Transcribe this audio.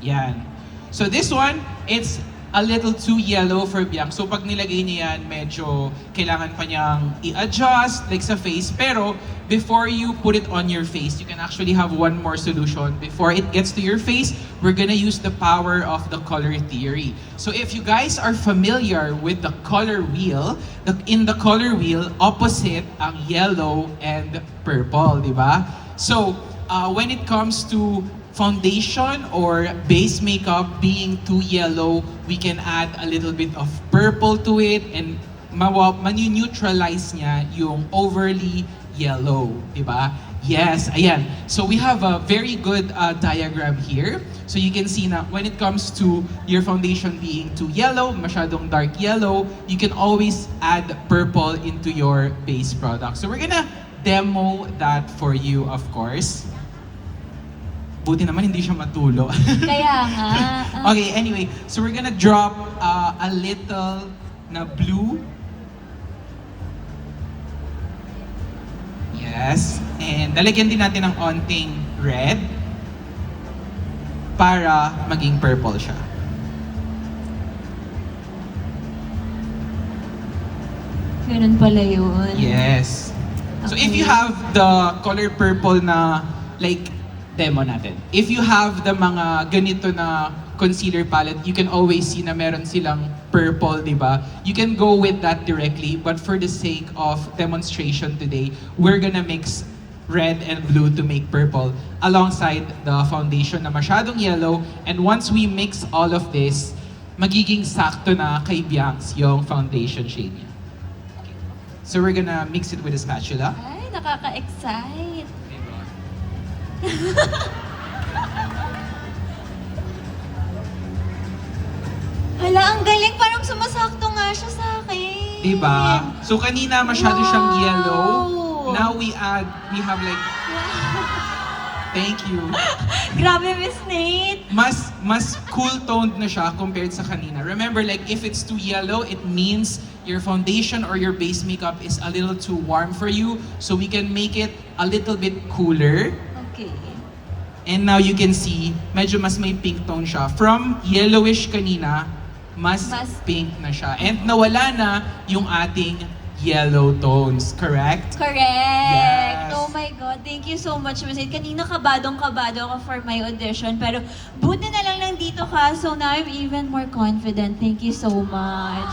Yan. So this one, it's a little too yellow for Bianc. So pag nilagay niya yan, medyo kailangan pa niyang i-adjust like sa face. Pero before you put it on your face, you can actually have one more solution. Before it gets to your face, we're gonna use the power of the color theory. So if you guys are familiar with the color wheel, in the color wheel, opposite ang yellow and purple, di ba? So when it comes to foundation or base makeup being too yellow, we can add a little bit of purple to it and manu-neutralize niya yung overly yellow, di ba? Yes, ayan. So we have a very good diagram here. So you can see na when it comes to your foundation being too yellow, masyadong dark yellow, you can always add purple into your base product. So we're gonna demo that for you, of course. Buti naman hindi siya matulo. Kaya nga. Okay, anyway. So we're gonna drop a little na blue. Yes. And lalagyan din natin ng onting red para maging purple siya. Ganun pala yun. Yes. So if you Okay. have the color purple na like demo natin. If you have the mga ganito na concealer palette, you can always see na meron silang purple, di ba? You can go with that directly, but for the sake of demonstration today, we're gonna mix red and blue to make purple alongside the foundation na masyadong yellow. And once we mix all of this, magiging sakto na kay Biancs yung foundation shade niya. Okay. So we're gonna mix it with a spatula. Ay, nakaka-excite. Hala, ang galing. Parang sumasakto nga siya sa akin. Diba? So kanina masyado siyang Wow! yellow. Now we have like, thank you. Grabe, Miss Nate. Mas cool toned na siya compared sa kanina. Remember, like if it's too yellow, it means your foundation or your base makeup is a little too warm for you. So we can make it a little bit cooler. Okay. And now you can see, medyo mas may pink tone siya. From yellowish kanina, mas pink na siya. And nawala na yung ating yellow tones, correct? Correct! Yes. Oh my God, thank you so much, Miss Nate. Kanina kabadong-kabado ako for my audition, pero buti na lang nandito ka, so now I'm even more confident. Thank you so much.